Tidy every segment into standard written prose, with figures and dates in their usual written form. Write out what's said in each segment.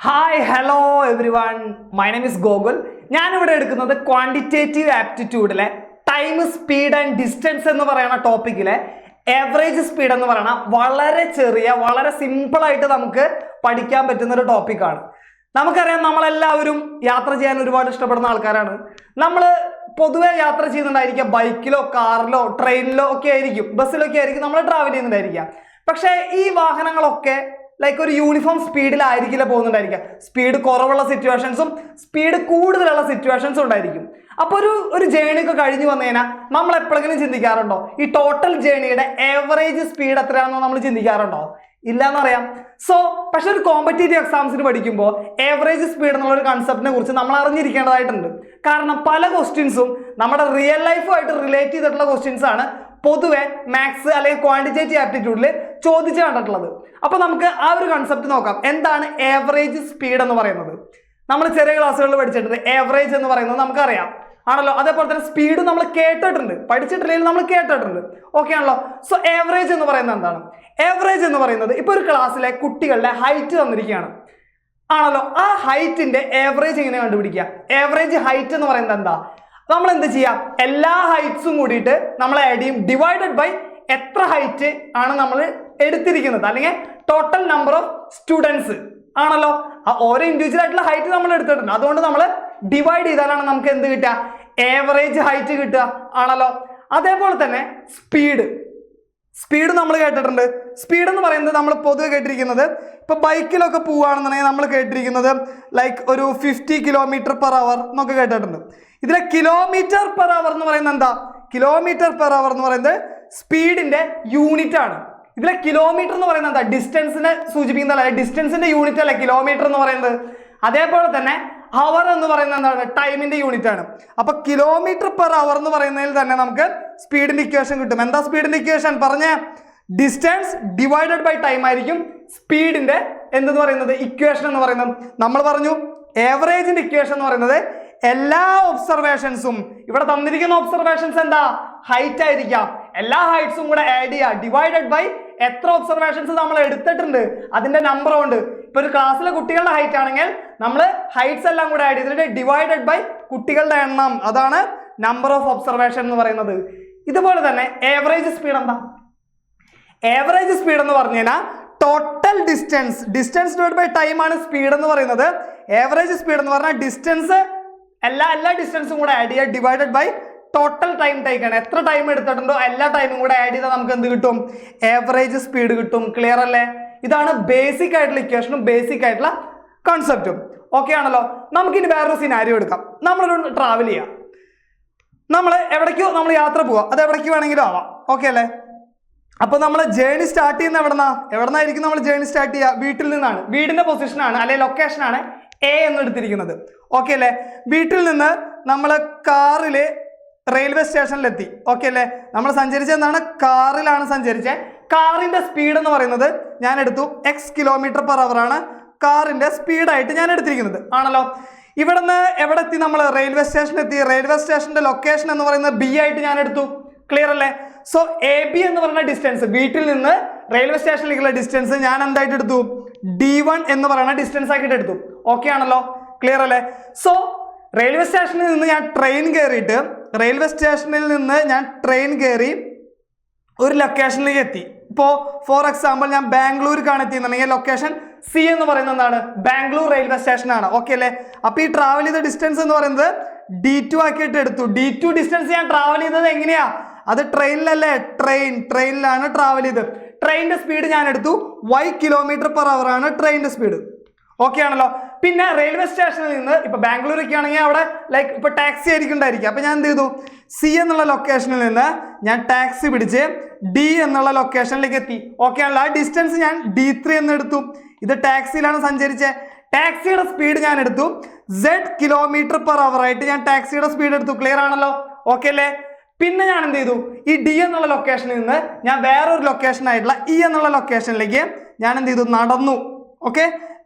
Hi hello everyone, my name is Gokul. ഞാനിവിടെ എടുക്കുന്നത് quantitative ആപ്റ്റിറ്റ്യൂഡിലെ ടൈം, സ്പീഡ് ആൻഡ് ഡിസ്റ്റൻസ് എന്ന് പറയുന്ന ടോപ്പിക്കിലെ ആവറേജ് സ്പീഡ് എന്ന് പറയുന്ന വളരെ ചെറിയ, വളരെ സിമ്പിളായിട്ട് നമുക്ക് പഠിക്കാൻ പറ്റുന്ന ഒരു ടോപ്പിക്കാണ്. നമുക്കറിയാം, നമ്മളെല്ലാവരും യാത്ര ചെയ്യാൻ ഒരുപാട് ഇഷ്ടപ്പെടുന്ന ആൾക്കാരാണ്. നമ്മൾ പൊതുവെ യാത്ര ചെയ്യുന്നുണ്ടായിരിക്കുക ബൈക്കിലോ കാറിലോ ട്രെയിനിലോ ഒക്കെ ആയിരിക്കും, ബസ്സിലൊക്കെ ആയിരിക്കും നമ്മൾ ട്രാവൽ ചെയ്യുന്നുണ്ടായിരിക്കുക. പക്ഷേ ഈ വാഹനങ്ങളൊക്കെ ലൈക്ക് ഒരു യൂണിഫോം സ്പീഡിലായിരിക്കില്ല പോകുന്നുണ്ടായിരിക്കുക. സ്പീഡ് കുറവുള്ള സിറ്റുവേഷൻസും സ്പീഡ് കൂടുതലുള്ള സിറ്റുവേഷൻസും ഉണ്ടായിരിക്കും. അപ്പോൾ ഒരു ജേണി ഒക്കെ കഴിഞ്ഞു വന്നു കഴിഞ്ഞാൽ നമ്മൾ എപ്പോഴെങ്കിലും ചിന്തിക്കാറുണ്ടോ ഈ ടോട്ടൽ ജേണിയുടെ ആവറേജ് സ്പീഡ് എത്രയാണെന്നോ നമ്മൾ ചിന്തിക്കാറുണ്ടോ? ഇല്ല എന്നറിയാം. പക്ഷെ ഒരു കോമ്പറ്റേറ്റീവ് എക്സാംസിന് പഠിക്കുമ്പോൾ ആവറേജ് സ്പീഡ് എന്നുള്ള ഒരു കൺസെപ്റ്റിനെ കുറിച്ച് നമ്മൾ അറിഞ്ഞിരിക്കേണ്ടതായിട്ടുണ്ട്. കാരണം പല ക്വസ്റ്റ്യൻസും നമ്മുടെ റിയൽ ലൈഫുമായിട്ട് റിലേറ്റ് ചെയ്തിട്ടുള്ള ക്വസ്റ്റ്യൻസ് ആണ് പൊതുവെ മാത്സ് അല്ലെങ്കിൽ ക്വാണ്ടിറ്റേറ്റീവ് ആപ്റ്റിറ്റ്യൂഡിൽ ചോദിച്ചു കണ്ടിട്ടുള്ളത്. അപ്പൊ നമുക്ക് ആ ഒരു കൺസെപ്റ്റ് നോക്കാം. എന്താണ് ആവറേജ് സ്പീഡ് എന്ന് പറയുന്നത്? നമ്മൾ ചെറിയ ക്ലാസ്സുകളിൽ പഠിച്ചിട്ടുണ്ട്. ആവറേജ് എന്ന് പറയുന്നത് നമുക്കറിയാം ആണല്ലോ. അതേപോലെ തന്നെ സ്പീഡ് നമ്മൾ കേട്ടിട്ടുണ്ട്, പഠിച്ചിട്ടില്ലെങ്കിൽ നമ്മൾ കേട്ടിട്ടുണ്ട്. ഓക്കെ ആണല്ലോ. സോ ആവറേജ് എന്ന് പറയുന്നത് എന്താണ്? ആവറേജ് എന്ന് പറയുന്നത് ഇപ്പൊ ഒരു ക്ലാസ്സിലെ കുട്ടികളുടെ ഹൈറ്റ് തന്നിരിക്കുകയാണ് ആണല്ലോ. ആ ഹൈറ്റിന്റെ ആവറേജ് എങ്ങനെ കണ്ടുപിടിക്കുക? ആവറേജ് ഹൈറ്റ് എന്ന് പറയുന്നത് എന്താ? നമ്മൾ എന്ത് ചെയ്യാം? എല്ലാ ഹൈറ്റ്സും കൂടിയിട്ട് നമ്മൾ ആഡ് ചെയ്യും, ഡിവൈഡഡ് ബൈ എത്ര ഹൈറ്റ് ആണ് നമ്മൾ എടുത്തിരിക്കുന്നത്, അല്ലെങ്കിൽ ടോട്ടൽ നമ്പർ ഓഫ് സ്റ്റുഡൻസ് ആണല്ലോ. ആ ഓരോ ഇൻഡിവിജ്വൽ ആയിട്ടുള്ള ഹൈറ്റ് നമ്മൾ എടുത്തിട്ടുണ്ട്. അതുകൊണ്ട് നമ്മൾ ഡിവൈഡ് ചെയ്താലാണ് നമുക്ക് എന്ത് കിട്ടുക? ആവറേജ് ഹൈറ്റ് കിട്ടുക ആണല്ലോ. അതേപോലെ തന്നെ സ്പീഡ് നമ്മൾ കേട്ടിട്ടുണ്ട്. സ്പീഡ് എന്ന് പറയുന്നത് നമ്മൾ പൊതുവെ കേട്ടിരിക്കുന്നത്, ഇപ്പൊ ബൈക്കിലൊക്കെ പോവുകയാണെന്നുണ്ടെങ്കിൽ നമ്മൾ കേട്ടിരിക്കുന്നത് ലൈക്ക് ഒരു 50 km/h എന്നൊക്കെ കേട്ടിട്ടുണ്ട്. ഇതിലെ കിലോമീറ്റർ പെർ അവർ എന്ന് പറയുന്നത് എന്താ? കിലോമീറ്റർ പെർ അവർ എന്ന് പറയുന്നത് സ്പീഡിന്റെ യൂണിറ്റ് ആണ്. ഇതിലെ കിലോമീറ്റർ എന്ന് പറയുന്നത് എന്താ? ഡിസ്റ്റൻസിനെ സൂചിപ്പിക്കുന്നതല്ല, ഡിസ്റ്റൻസിന്റെ യൂണിറ്റ് അല്ല കിലോമീറ്റർ എന്ന് പറയുന്നത്. അതേപോലെ തന്നെ അവർ എന്ന് പറയുന്നത് എന്താണ്? ടൈമിന്റെ യൂണിറ്റ് ആണ്. അപ്പൊ കിലോമീറ്റർ പെർ അവർ എന്ന് പറയുന്നതിൽ തന്നെ നമുക്ക് സ്പീഡിന്റെ ഇക്വേഷൻ കിട്ടും. എന്താ സ്പീഡിന്റെ ഇക്വേഷൻ? പറഞ്ഞേ. ഡിസ്റ്റൻസ് ഡിവൈഡഡ് ബൈ ടൈം ആയിരിക്കും സ്പീഡിന്റെ എന്തെന്ന് പറയുന്നത് ഇക്വേഷൻ എന്ന് പറയുന്നത്. നമ്മൾ പറഞ്ഞു ആവറേജിന്റെ ഇക്വേഷൻ എന്ന് പറയുന്നത് എല്ലാ ഒബ്സർവേഷൻസും, ഇവിടെ തന്നിരിക്കുന്ന ഒബ്സർവേഷൻസ് എന്താ? ഹൈറ്റ് ആയിരിക്കാം. എല്ലാ ഹൈറ്റ്സും കൂടെ ആഡ് ചെയ്യുക, ഡിവൈഡഡ് ബൈ എത്ര ഒബ്സർവേഷൻസ് നമ്മൾ എടുത്തിട്ടുണ്ട് അതിന്റെ നമ്പർ കൊണ്ട്. ഇപ്പൊ ഒരു ക്ലാസ്സിലെ കുട്ടികളുടെ ഹൈറ്റ് ആണെങ്കിൽ നമ്മൾ ഹൈറ്റ്സ് എല്ലാം കൂടെ ആഡ് ചെയ്തിട്ട് ഡിവൈഡഡ് ബൈ കുട്ടികളുടെ എണ്ണം, അതാണ് നമ്പർ ഓഫ് ഒബ്സർവേഷൻ എന്ന് പറയുന്നത്. ഇതുപോലെ തന്നെ ആവറേജ് സ്പീഡ് എന്താ? ആവറേജ് സ്പീഡ് എന്ന് പറഞ്ഞു കഴിഞ്ഞാൽ total distance divide by time ആണ് സ്പീഡ് എന്ന് പറയുന്നത്. ആവറേജ് സ്പീഡ് എന്ന് പറഞ്ഞാൽ ഡിസ്റ്റൻസ് എല്ലാ ഡിസ്റ്റൻസും കൂടെ ആഡ് ചെയ്യുക, ഡിവൈഡഡ് ബൈ ടോട്ടൽ ടൈം ടേക്കാണ്. എത്ര ടൈം എടുത്തിട്ടുണ്ടോ എല്ലാ ടൈമും കൂടെ ആഡ് ചെയ്താൽ നമുക്ക് എന്ത് കിട്ടും? ആവറേജ് സ്പീഡ് കിട്ടും. ക്ലിയർ അല്ലേ? ഇതാണ് ബേസിക് ആയിട്ടുള്ള ഇക്വേഷനും ബേസിക് ആയിട്ടുള്ള കൺസെപ്റ്റും. ഓക്കെ ആണല്ലോ. നമുക്കിനി വേറൊരു സിനാരിയോ എടുക്കാം. നമ്മളൊരു ട്രാവൽ ചെയ്യാം, നമ്മൾ എവിടേക്കോ നമ്മൾ യാത്ര പോവാം, അത് എവിടേക്ക് വേണമെങ്കിലും ആവാം. ഓക്കെ അല്ലേ? അപ്പൊ നമ്മൾ ജേണി സ്റ്റാർട്ട് ചെയ്യുന്ന എവിടെന്നായിരിക്കും നമ്മൾ ജേണി സ്റ്റാർട്ട് ചെയ്യുക? വീട്ടിൽ നിന്നാണ്. വീടിന്റെ പൊസിഷനാണ് അല്ലെങ്കിൽ ലൊക്കേഷനാണ് എ എന്ന് എടുത്തിരിക്കുന്നത്. ഓക്കെ അല്ലേ? വീട്ടിൽ നിന്ന് നമ്മൾ കാറില് റെയിൽവേ സ്റ്റേഷനിലെത്തി. ഓക്കെ അല്ലേ? നമ്മൾ സഞ്ചരിച്ചത് എന്താണ്? കാറിലാണ് സഞ്ചരിച്ചത്. കാറിന്റെ സ്പീഡ് എന്ന് പറയുന്നത് ഞാൻ എടുത്തു x km/h ആണ് കാറിന്റെ സ്പീഡായിട്ട് ഞാൻ എടുത്തിരിക്കുന്നത് ആണല്ലോ. ഇവിടുന്ന് എവിടെ എത്തി? നമ്മൾ റെയിൽവേ സ്റ്റേഷനിൽ എത്തി. റെയിൽവേ സ്റ്റേഷന്റെ ലൊക്കേഷൻ എന്ന് പറയുന്നത് B ആയിട്ട് ഞാൻ എടുത്തു. ക്ലിയർ അല്ലേ? സോ AB എന്ന് പറയുന്ന ഡിസ്റ്റൻസ്, വീട്ടിൽ നിന്ന് റെയിൽവേ സ്റ്റേഷനിലേക്കുള്ള ഡിസ്റ്റൻസ് ഞാൻ എന്തായിട്ട് എടുത്തു? D1 എന്ന് പറയുന്ന ഡിസ്റ്റൻസ് ആക്കിയിട്ട് എടുത്തു. ഓക്കെ ആണല്ലോ? ക്ലിയർ അല്ലേ? സോ റെയിൽവേ സ്റ്റേഷനിൽ നിന്ന് ഞാൻ ട്രെയിൻ കയറി ഒരു ലൊക്കേഷനിലേക്ക് എത്തി. ഇപ്പോൾ ഫോർ എക്സാമ്പിൾ ഞാൻ ബാംഗ്ലൂർക്കാണ് എത്തിയെന്നുണ്ടെങ്കിൽ ലൊക്കേഷൻ C എന്ന് പറയുന്നത് എന്താണ്? ബാംഗ്ലൂർ റെയിൽവേ സ്റ്റേഷൻ ആണ്. ഓക്കെ അല്ലേ? അപ്പൊ ഈ ട്രാവൽ ചെയ്ത ഡിസ്റ്റൻസ് എന്ന് പറയുന്നത് D2 ആക്കിയിട്ട് എടുത്തു. D2 ഡിസ്റ്റൻസ് ഞാൻ ട്രാവൽ ചെയ്തത് എങ്ങനെയാ? അത് ട്രെയിനിലല്ലേ? ട്രെയിനിലാണ് ട്രാവൽ ചെയ്തത്. ട്രെയിനിന്റെ സ്പീഡ് ഞാൻ എടുത്തു y km/h ആണ് ട്രെയിനിന്റെ സ്പീഡ്. ഓക്കെ ആണല്ലോ. പിന്നെ റെയിൽവേ സ്റ്റേഷനിൽ നിന്ന് ഇപ്പൊ ബാംഗ്ലൂരൊക്കെ ആണെങ്കിൽ അവിടെ ലൈക്ക് ഇപ്പൊ ടാക്സി ആയിരിക്കും ഉണ്ടായിരിക്കുക. അപ്പൊ ഞാൻ എന്ത് ചെയ്തു? C എന്നുള്ള ലൊക്കേഷനിൽ നിന്ന് ഞാൻ ടാക്സി പിടിച്ച് D എന്നുള്ള ലൊക്കേഷനിലേക്ക് എത്തി. ഓക്കെ ആണല്ലോ. ആ ഡിസ്റ്റൻസ് ഞാൻ D3 എന്ന് എടുത്തു. ഇത് ടാക്സിയിലാണ് സഞ്ചരിച്ചത്. ടാക്സിയുടെ സ്പീഡ് ഞാൻ എടുത്തു z km/h ആയിട്ട് ഞാൻ ടാക്സിയുടെ സ്പീഡ് എടുത്തു. ക്ലിയർ ആണല്ലോ? ഓക്കെ അല്ലേ? പിന്നെ ഞാൻ എന്ത് ചെയ്തു? ഈ D എന്നുള്ള ലൊക്കേഷനിൽ നിന്ന് ഞാൻ വേറൊരു ലൊക്കേഷൻ ആയിട്ടുള്ള E എന്നുള്ള ലൊക്കേഷനിലേക്ക് ഞാൻ എന്ത് ചെയ്തു? നടന്നു. ഓക്കെ.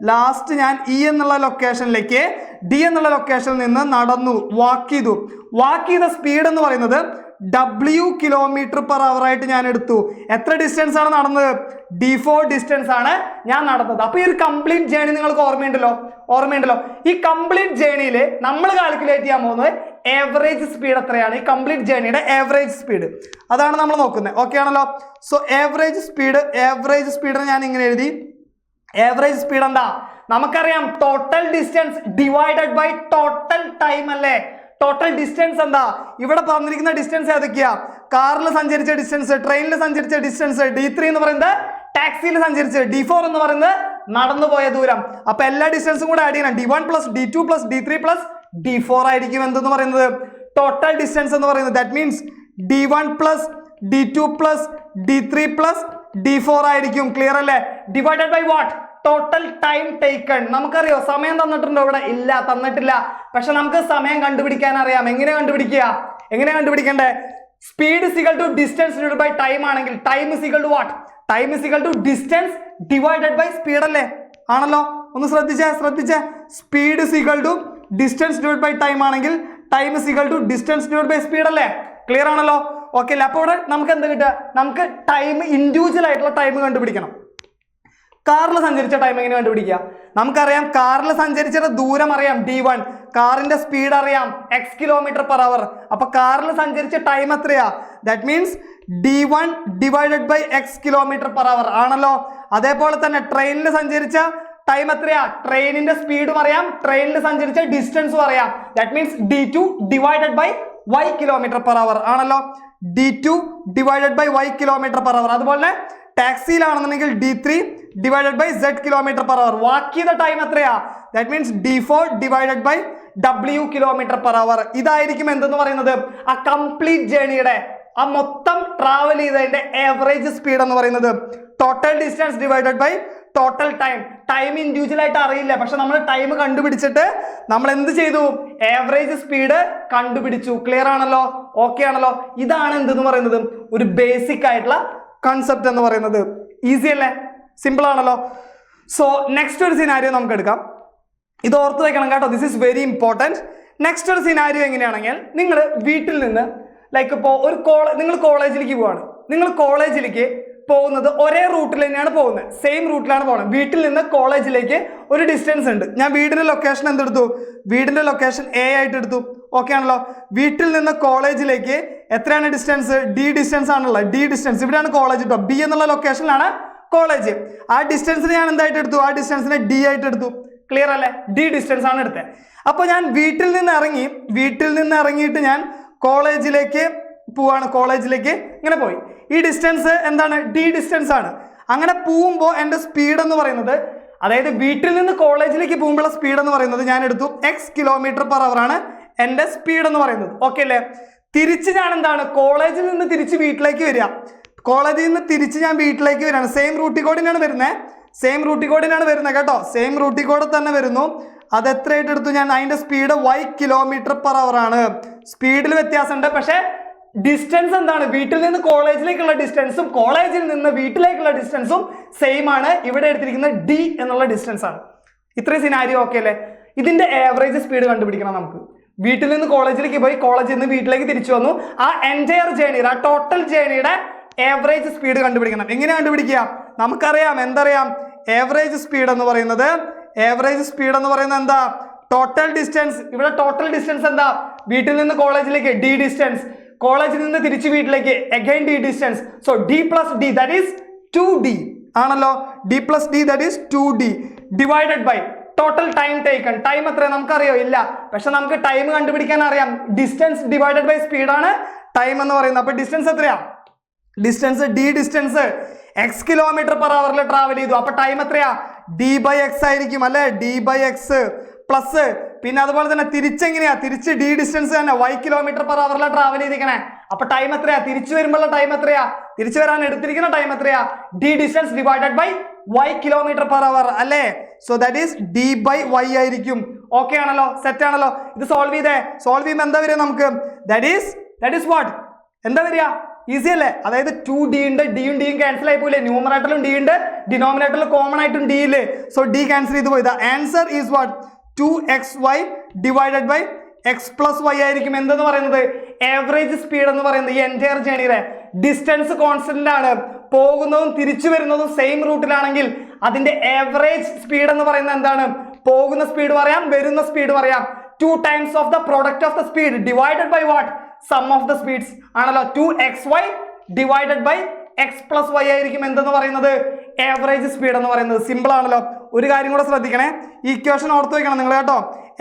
ലാസ്റ്റ് ഞാൻ E എന്നുള്ള ലൊക്കേഷനിലേക്ക് D എന്നുള്ള ലൊക്കേഷനിൽ നിന്ന് നടന്നു, വാക്ക് ചെയ്ത സ്പീഡ് എന്ന് പറയുന്നത് W km/h ആയിട്ട് ഞാൻ എടുത്തു. എത്ര ഡിസ്റ്റൻസ് ആണ് നടന്നത്? d4 ഡിസ്റ്റൻസ് ആണ് ഞാൻ നടന്നത്. അപ്പൊ ഈ ഒരു കംപ്ലീറ്റ് ജേണി നിങ്ങൾക്ക് ഓർമ്മയുണ്ടല്ലോ. ഈ കംപ്ലീറ്റ് ജേണിയിൽ നമ്മൾ കാൽക്കുലേറ്റ് ചെയ്യാൻ പോകുന്നത് ആവറേജ് സ്പീഡ് എത്രയാണ്, ഈ കംപ്ലീറ്റ് ജേണിയുടെ ആവറേജ് സ്പീഡ് അതാണ് നമ്മൾ നോക്കുന്നത്. ഓക്കെ ആണല്ലോ. സോ ആവറേജ് സ്പീഡ് ഞാൻ ഇങ്ങനെ എഴുതി. ആവറേജ് സ്പീഡ് എന്താ? നമുക്കറിയാം total distance divided by total time അല്ലേ. ടോട്ടൽ ഡിസ്റ്റൻസ് എന്താ? ഇവിടെ പറഞ്ഞിരിക്കുന്ന ഡിസ്റ്റൻസ് ഏതൊക്കെയാ? കാറിൽ സഞ്ചരിച്ച ഡിസ്റ്റൻസ്, ട്രെയിനിൽ സഞ്ചരിച്ച ഡിസ്റ്റൻസ്, d3 എന്ന് പറയുന്നത് ടാക്സിയിൽ സഞ്ചരിച്ച്, d4 എന്ന് പറയുന്നത് നടന്നുപോയ ദൂരം. അപ്പൊ എല്ലാ ഡിസ്റ്റൻസും കൂടെ ആഡ് ചെയ്യണം. d1 plus d2 plus d3 plus d4 ആയിരിക്കും എന്തെന്ന് പറയുന്നത് ടോട്ടൽ ഡിസ്റ്റൻസ് എന്ന് പറയുന്നത്. That means d1 plus d2 plus d3 plus d4 ആയിരിക്കും. ക്ലിയർ അല്ലേ? Divided by what? Total time taken. നമുക്കറിയോ സമയം തന്നിട്ടുണ്ടോ ഇവിടെ? ഇല്ല, തന്നിട്ടില്ല. പക്ഷെ നമുക്ക് സമയം കണ്ടുപിടിക്കാൻ അറിയാം. എങ്ങനെ കണ്ടുപിടിക്കണ്ടേ? Speed is equal to distance divided by time ആണെങ്കിൽ time is equal to what? Time is equal to distance divided by speed അല്ലേ? ആണല്ലോ. ഒന്ന് ശ്രദ്ധിച്ചേ. Speed is equal to distance divide by time ആണെങ്കിൽ time is equal to distance divide by speed അല്ലേ? Clear ആണല്ലോ. Okay അല്ലേ? അപ്പോൾ ഇവിടെ നമുക്ക് എന്ത് കിട്ടുക? നമുക്ക് ടൈം, ഇൻഡിവിജ്വൽ ആയിട്ടുള്ള ടൈം കണ്ടുപിടിക്കണം. കാറിൽ സഞ്ചരിച്ച ടൈം എങ്ങനെ കണ്ടുപിടിക്കുക? നമുക്കറിയാം കാറിൽ സഞ്ചരിച്ച ദൂരം അറിയാം, d1. കാറിന്റെ സ്പീഡ് അറിയാം, x km/h. അപ്പൊ കാറിൽ സഞ്ചരിച്ച ടൈം എത്രയാ? That means d1 divided by x km/h ആണല്ലോ. അതേപോലെ തന്നെ ട്രെയിനിൽ സഞ്ചരിച്ച ടൈം എത്രയാ? ട്രെയിനിന്റെ സ്പീഡും അറിയാം, ട്രെയിനിൽ സഞ്ചരിച്ച ഡിസ്റ്റൻസും അറിയാം. That means d2 divided by y km/h ആണല്ലോ. d2 divided by y km/h. അതുപോലെ ടാക്സിയിലാണെന്നുണ്ടെങ്കിൽ d3 divided by z km/h. Walk ചെയ്ത ടൈം എത്രയാ? That means d4 divided by w km/h. ഇതായിരിക്കും എന്തെന്ന് പറയുന്നത് ആ കംപ്ലീറ്റ് ജേണിയുടെ, ആ മൊത്തം ട്രാവൽ ചെയ്തതിന്റെ ആവറേജ് സ്പീഡ് എന്ന് പറയുന്നത്. Total distance divided by total time. Time individual ആയിട്ട് അറിയില്ല, പക്ഷെ നമ്മൾ ടൈം കണ്ടുപിടിച്ചിട്ട് നമ്മൾ എന്ത് ചെയ്തു? ആവറേജ് സ്പീഡ് കണ്ടുപിടിച്ചു. ക്ലിയർ ആണല്ലോ? ഓക്കെ ആണല്ലോ? ഇതാണ് എന്തെന്ന് പറയുന്നത് ഒരു ബേസിക് ആയിട്ടുള്ള കൺസെപ്റ്റ് എന്ന് പറയുന്നത്. ഈസി അല്ലേ? സിമ്പിൾ ആണല്ലോ. സോ നെക്സ്റ്റ് ഒരു സിനാരിയോ നമുക്ക് എടുക്കാം. ഇത് ഓർത്ത് വെക്കണം കേട്ടോ, this is very important. Next ഒരു സിനാരിയോ എങ്ങനെയാണെങ്കിൽ, നിങ്ങൾ വീട്ടിൽ നിന്ന് ലൈക്ക് ഇപ്പോൾ നിങ്ങൾ കോളേജിലേക്ക് പോവാണ്. നിങ്ങൾ കോളേജിലേക്ക് പോകുന്നത് ഒരേ റൂട്ടിൽ തന്നെയാണ് പോകുന്നത്, സെയിം റൂട്ടിലാണ് പോകുന്നത്. വീട്ടിൽ നിന്ന് കോളേജിലേക്ക് ഒരു ഡിസ്റ്റൻസ് ഉണ്ട്. ഞാൻ വീടിന്റെ ലൊക്കേഷൻ എന്തെടുത്തു? വീടിന്റെ ലൊക്കേഷൻ A ആയിട്ട് എടുത്തു. ഓക്കെ ആണല്ലോ. വീട്ടിൽ നിന്ന് കോളേജിലേക്ക് എത്രയാണ് ഡിസ്റ്റൻസ്? d ഡിസ്റ്റൻസ് ആണുള്ളത്. d ഡിസ്റ്റൻസ് ഇവിടെയാണ് കോളേജ് കേട്ടോ. B എന്നുള്ള ലൊക്കേഷനിലാണ് കോളേജ്. ആ ഡിസ്റ്റൻസിനെ ഞാൻ എന്തായിട്ട് എടുത്തു? ആ ഡിസ്റ്റൻസിനെ d ആയിട്ട് എടുത്തു. ക്ലിയർ അല്ലേ? d ഡിസ്റ്റൻസ് ആണ് എടുത്തത്. അപ്പോൾ ഞാൻ വീട്ടിൽ നിന്ന് ഇറങ്ങിയിട്ട് ഞാൻ കോളേജിലേക്ക് പോവാണ്. കോളേജിലേക്ക് ഇങ്ങനെ പോയി. ഈ ഡിസ്റ്റൻസ് എന്താണ്? d ഡിസ്റ്റൻസ് ആണ്. അങ്ങനെ പോകുമ്പോൾ എൻ്റെ സ്പീഡ് എന്ന് പറയുന്നത്, അതായത് വീട്ടിൽ നിന്ന് കോളേജിലേക്ക് പോകുമ്പോഴുള്ള സ്പീഡ് എന്ന് പറയുന്നത് ഞാൻ എടുത്തു x km/h ആണ് എൻ്റെ സ്പീഡ് എന്ന് പറയുന്നത്. ഓക്കെ അല്ലേ? തിരിച്ച് ഞാൻ എന്താണ്? കോളേജിൽ നിന്ന് തിരിച്ച് വീട്ടിലേക്ക് വരിക. കോളേജിൽ നിന്ന് തിരിച്ച് ഞാൻ വീട്ടിലേക്ക് വരികയാണ്. സെയിം റൂട്ടിൽ കോഡിനാണ് വരുന്നത് കേട്ടോ. സെയിം റൂട്ടിൽ കോഡ് തന്നെ വരുന്നു. അത് എത്രയായിട്ട് എടുത്തു ഞാൻ? അതിന്റെ സ്പീഡ് y km/h ആണ്. സ്പീഡിൽ വ്യത്യാസമുണ്ട്, പക്ഷേ ഡിസ്റ്റൻസ് എന്താണ്? വീട്ടിൽ നിന്ന് കോളേജിലേക്കുള്ള ഡിസ്റ്റൻസും കോളേജിൽ നിന്ന് വീട്ടിലേക്കുള്ള ഡിസ്റ്റൻസും സെയിം ആണ്. ഇവിടെ എടുത്തിരിക്കുന്നത് d എന്നുള്ള ഡിസ്റ്റൻസ് ആണ്. ഇത്രയും സിനാരിയോ ഓക്കെ അല്ലേ? ഇതിന്റെ ആവറേജ് സ്പീഡ് കണ്ടുപിടിക്കണം നമുക്ക്. വീട്ടിൽ നിന്ന് കോളേജിലേക്ക് പോയി, കോളേജിൽ നിന്ന് വീട്ടിലേക്ക് തിരിച്ചു വന്നു. ആ എൻറ്റയർ ജേണിയുടെ, ആ ടോട്ടൽ ജേണിയുടെ ആവറേജ് സ്പീഡ് കണ്ടുപിടിക്കണം. എങ്ങനെ കണ്ടുപിടിക്കുക? നമുക്കറിയാം, എന്തറിയാം? ആവറേജ് സ്പീഡ് എന്ന് പറയുന്നത് എന്താ? Total distance. ഇവിടെ ടോട്ടൽ ഡിസ്റ്റൻസ് എന്താ? വീട്ടിൽ നിന്ന് കോളേജിലേക്ക് d ഡിസ്റ്റൻസ്, കോളേജിൽ നിന്ന് തിരിച്ച് വീട്ടിലേക്ക് again d distance. So d plus d that is 2d ആണല്ലോ. d plus d that is 2d divided by total time taken. Time എത്ര നമുക്കറിയോ? ഇല്ല, പക്ഷെ നമുക്ക് ടൈം കണ്ടുപിടിക്കാൻ അറിയാം. ഡിസ്റ്റൻസ് ഡിവൈഡഡ് ബൈ സ്പീഡാണ് ടൈം എന്ന് പറയുന്നത്. അപ്പൊ ഡിസ്റ്റൻസ് എത്രയാ? Distance d distance x km/h travel ചെയ്തു. അപ്പൊ ടൈം എത്രയാ? d/x ആയിരിക്കും അല്ലെ? d/x പ്ലസ് പിന്നെ അതുപോലെ തന്നെ തിരിച്ചെങ്ങനെയാ? തിരിച്ച് d ഡിസ്റ്റൻസ് തന്നെ y km/h ട്രാവൽ ചെയ്തിരിക്കണേ. അപ്പൊ ടൈം എത്രയാ? തിരിച്ചു വരുമ്പോഴുള്ള ടൈം എത്രയാ? തിരിച്ചു വരാൻ എടുത്തിരിക്കുന്ന ടൈം എത്രയാ? d distance divided by y km/h അല്ലേ? സോ ദാറ്റ് ഈസ് d/y ആയിരിക്കും. ഓക്കെ ആണല്ലോ? സെറ്റ് ആണല്ലോ? ഇത് സോൾവ് ചെയ്യുമ്പോൾ എന്താ വരിക നമുക്ക്? That is what? എന്താ വരിക? ഈസി അല്ലേ? അതായത് 2d ഉണ്ട്, ഡിയും ഡിയും ക്യാൻസൽ ആയി പോയില്ലേ? ന്യൂമറേറ്ററിലും d ഉണ്ട്, ഡിനോമിനേറ്ററിൽ കോമൺ ആയിട്ടും d ഇല്ലേ? സോ d ക്യാൻസൽ ചെയ്ത് പോയി. The answer is what? 2xy divided by x plus y ആയിരിക്കും എന്തെന്ന് പറയുന്നത് ആവറേജ് സ്പീഡ് എന്ന് പറയുന്നത്. ഈ എൻറ്റയർ ജേണിയുടെ ഡിസ്റ്റൻസ് കോൺസ്റ്റന്റ് ആണ്. പോകുന്നതും തിരിച്ചു വരുന്നതും സെയിം റൂട്ടിലാണെങ്കിൽ അതിന്റെ ആവറേജ് സ്പീഡ് എന്ന് പറയുന്നത് എന്താണ്? പോകുന്ന സ്പീഡ് പറയാം, വരുന്ന സ്പീഡ് പറയാം. 2 times of the product of the speed divided by what? Sum of the speeds ആണല്ലോ. 2xy divided by x plus y ആയിരിക്കും എന്തെന്ന് പറയുന്നത് ആവറേജ് സ്പീഡ് എന്ന് പറയുന്നത്. സിമ്പിൾ ആണല്ലോ. ഒരു കാര്യം കൂടെ ശ്രദ്ധിക്കണേ, ഈ ഇക്വേഷൻ ഓർത്ത് വെക്കണം നിങ്ങൾ കേട്ടോ.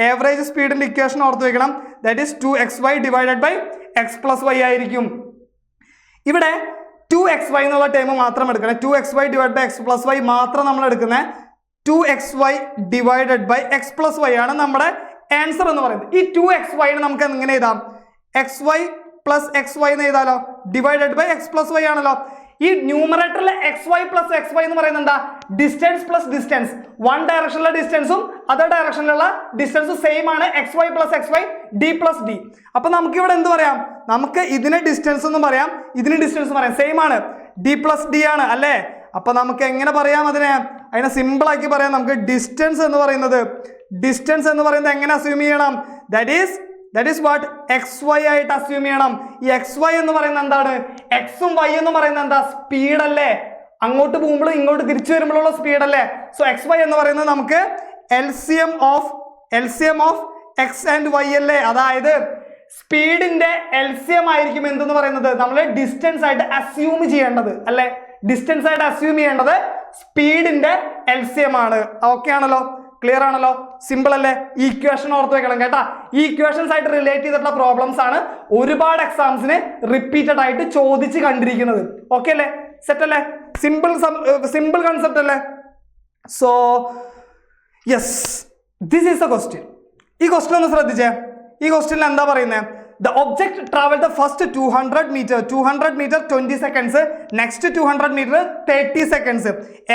ആവറേജ് സ്പീഡിന്റെ ഇക്വേഷൻ ഓർത്ത് വെക്കണം. That is 2xy divided by x plus y ആയിരിക്കും. ഇവിടെ 2xy എന്നുള്ള ടൈം മാത്രം എടുക്കണേ. 2xy divide by x plus y മാത്രം നമ്മൾ എടുക്കുന്നത്. 2xy divided by x plus y ആണ് നമ്മുടെ ആൻസർ എന്ന് പറയുന്നത്. ഈ 2xy നമുക്ക് എങ്ങനെ എഴുതാം? xy പ്ലസ് xy എന്ന് എഴുതാലോ. Divided by x plus y ആണല്ലോ. ഈ ന്യൂമറേറ്ററിലെ xy പ്ലസ് xy എന്ന് പറയുന്നത് എന്താ? Distance plus distance. വൺ ഡയറക്ഷനിലെ ഡിസ്റ്റൻസും അതർ ഡയറക്ഷനിലുള്ള ഡിസ്റ്റൻസും സെയിം ആണ്. xy plus xy d plus d. അപ്പൊ നമുക്ക് ഇവിടെ എന്ത് പറയാം? നമുക്ക് ഇതിനെ ഡിസ്റ്റൻസ് എന്ന് പറയാം, ഇതിന് ഡിസ്റ്റൻസ് പറയാം. സെയിം ആണ്, d പ്ലസ് d ആണ് അല്ലേ? അപ്പൊ നമുക്ക് എങ്ങനെ പറയാം? അതിനെ സിമ്പിൾ ആക്കി പറയാം. നമുക്ക് ഡിസ്റ്റൻസ് എന്ന് പറയുന്നത് എങ്ങനെ അസ്യൂം ചെയ്യണം? That is what? xy ആയിട്ട് അസ്യൂം ചെയ്യണം. ഈ xy എന്ന് പറയുന്നത് എന്താണ്? എക്സും y എന്ന് പറയുന്നത് എന്താ? സ്പീഡ് അല്ലേ? അങ്ങോട്ട് പോകുമ്പോഴും ഇങ്ങോട്ട് തിരിച്ചു വരുമ്പോഴുള്ള സ്പീഡ് അല്ലേ? സോ xy എന്ന് പറയുന്നത് നമുക്ക് LCM of x and y അല്ലേ? അതായത് സ്പീഡിന്റെ LCM ആയിരിക്കും എന്തെന്ന് പറയുന്നത് നമ്മൾ ഡിസ്റ്റൻസ് ആയിട്ട് അസ്യൂം ചെയ്യേണ്ടത് അല്ലേ? ഡിസ്റ്റൻസ് ആയിട്ട് അസ്യൂം ചെയ്യേണ്ടത് സ്പീഡിന്റെ LCM ആണ്. ഓക്കെ ആണല്ലോ? ക്ലിയർ ആണല്ലോ? സിമ്പിൾ അല്ലേ? ഈ ഇക്വേഷൻ ഓർത്ത് വെക്കണം കേട്ടാ. ഈ ഇക്വേഷൻസ് ആയിട്ട് റിലേറ്റ് ചെയ്തിട്ടുള്ള പ്രോബ്ലംസ് ആണ് ഒരുപാട് എക്സാംസിന് റിപ്പീറ്റഡ് ആയിട്ട് ചോദിച്ച് കണ്ടിരിക്കുന്നത്. ഓക്കെ അല്ലേ? സെറ്റ് അല്ലേ? സിമ്പിൾ കൺസെപ്റ്റ് അല്ലേ? So yes, this is the question. ഈ ക്വസ്റ്റ്യൻ ഒന്ന് ശ്രദ്ധിച്ചേ. ഈ ക്വസ്റ്റ്യനിൽ എന്താ പറയുന്നത്? The object traveled the first 200 meter 20 seconds, next 200 meter 30 seconds.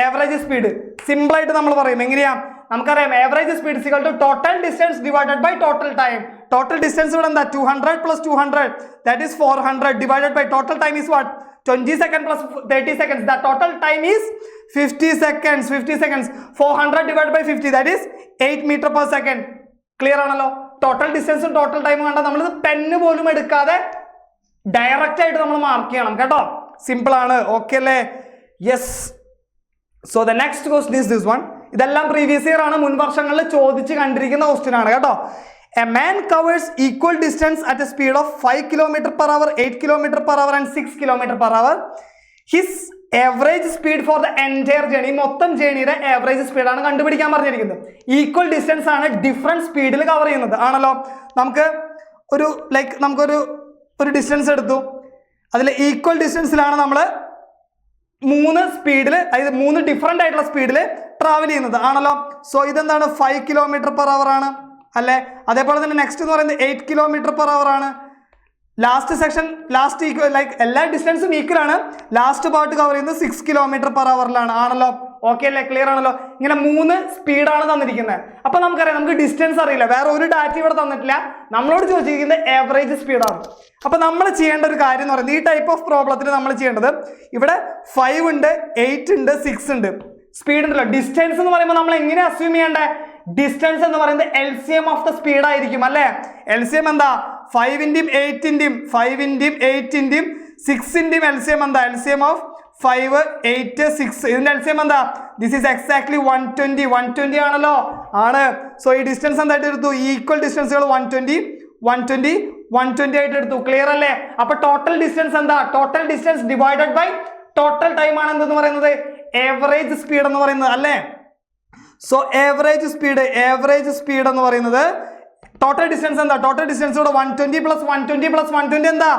Average speed simple ആയിട്ട് നമ്മൾ പറയും. എങ്ങനെയാ? നമുക്കറിയാം average speed equal to total distance divided by total time. Total distance ഇവിടെ എന്താ? 200 plus 200 that is 400 divided by total time is what? 20 seconds plus 30 seconds. The total time is 50 seconds. 400 divided by 50 that is 8 meter per second. Clear ആണല്ലോ? Total ഡിസ്റ്റൻസും total ടൈമും കണ്ടാൽ നമ്മൾ pen പോലും എടുക്കാതെ direct ആയിട്ട് നമ്മൾ മാർക്ക് ചെയ്യണം കേട്ടോ. സിമ്പിൾ ആണ്. ഓക്കെ അല്ലേ? Yes. So the next question is this one. ഇതെല്ലാം പ്രീവിയസ് ഇയർ ആണ്, മുൻ വർഷങ്ങളിൽ ചോദിച്ച് കണ്ടിരിക്കുന്ന ക്വസ്റ്റ്യൻ ആണ് കേട്ടോ. A man covers equal distance at A speed of 5 km/h, 8 km/h and 6 km/h. His average speed for the entire journey. മൊത്തം ജേണിയുടെ average സ്പീഡാണ് കണ്ടുപിടിക്കാൻ പറഞ്ഞിരിക്കുന്നത്. ഈക്വൽ ഡിസ്റ്റൻസ് ആണ് ഡിഫറെന്റ് സ്പീഡിൽ കവർ ചെയ്യുന്നത് ആണല്ലോ. നമുക്കൊരു ഡിസ്റ്റൻസ് എടുത്തു. അതിൽ ഈക്വൽ ഡിസ്റ്റൻസിലാണ് നമ്മൾ 3 സ്പീഡിൽ, അതായത് 3 ഡിഫറെന്റ് ആയിട്ടുള്ള സ്പീഡിൽ ട്രാവൽ ചെയ്യുന്നത് ആണല്ലോ. സോ ഇതെന്താണ്? 5 km/h ആണ് അല്ലേ? അതേപോലെ തന്നെ നെക്സ്റ്റ് എന്ന് പറയുന്നത് 8 km/h ആണ്. ലാസ്റ്റ് സെക്ഷൻ എല്ലാ ഡിസ്റ്റൻസും ഈക്വൽ ആണ്. ലാസ്റ്റ് പാർട്ട് കവർ ചെയ്യുന്നത് 6 km/h ആണല്ലോ. ഓക്കെ അല്ലേ? ക്ലിയർ ആണല്ലോ? ഇങ്ങനെ 3 സ്പീഡാണ് തന്നിരിക്കുന്നത്. അപ്പൊ നമുക്കറിയാം, നമുക്ക് ഡിസ്റ്റൻസ് അറിയില്ല, വേറെ ഒരു ഡാറ്റ ഇവിടെ തന്നിട്ടില്ല. നമ്മളോട് ചോദിച്ചിരിക്കുന്നത് ആവറേജ് സ്പീഡാണ്. അപ്പൊ നമ്മൾ ചെയ്യേണ്ട ഒരു കാര്യം എന്ന് പറയുന്നത്, ഈ ടൈപ്പ് ഓഫ് പ്രോബ്ലത്തിൽ നമ്മൾ ചെയ്യേണ്ടത്, ഇവിടെ 5 ഉണ്ട്, 8 ഉണ്ട്, 6 ഉണ്ട്, സ്പീഡ് ഉണ്ടല്ലോ. ഡിസ്റ്റൻസ് എന്ന് പറയുമ്പോൾ നമ്മൾ എങ്ങനെ അസ്യൂം ചെയ്യേണ്ടേ? ഡിസ്റ്റൻസ് എന്ന് പറയുന്നത് LCM ഓഫ് ദ സ്പീഡ് ആയിരിക്കും അല്ലേ? LCM എന്താ? 5-ന്റെയും 8-ന്റെയും 6-ന്റെയും LCM എന്താ? LCM of 5, 8, 6. ഇതിന്റെ LCM എന്താ? ദിസ് ഈസ് എക്സാക്ട്ലി 120 ആണല്ലോ. ആണ്. സോ ഈ ഡിസ്റ്റൻസ് എന്തായിട്ട് എടുത്തു? ഈക്വൽ ഡിസ്റ്റൻസുകൾ 120 ആയിട്ട് എടുത്തു. ക്ലിയർ അല്ലേ? അപ്പൊ ടോട്ടൽ ഡിസ്റ്റൻസ് എന്താ? Total distance divided by total time ആണ് എന്തെന്ന് പറയുന്നത്? ആവറേജ് സ്പീഡ് എന്ന് പറയുന്നത് അല്ലേ? സോ ആവറേജ് സ്പീഡ് എന്ന് പറയുന്നത് ടോട്ടൽ ഡിസ്റ്റൻസ് എന്താ? ടോട്ടൽ ഡിസ്റ്റൻസ് ഇവിടെ 120 plus 120 എന്താ?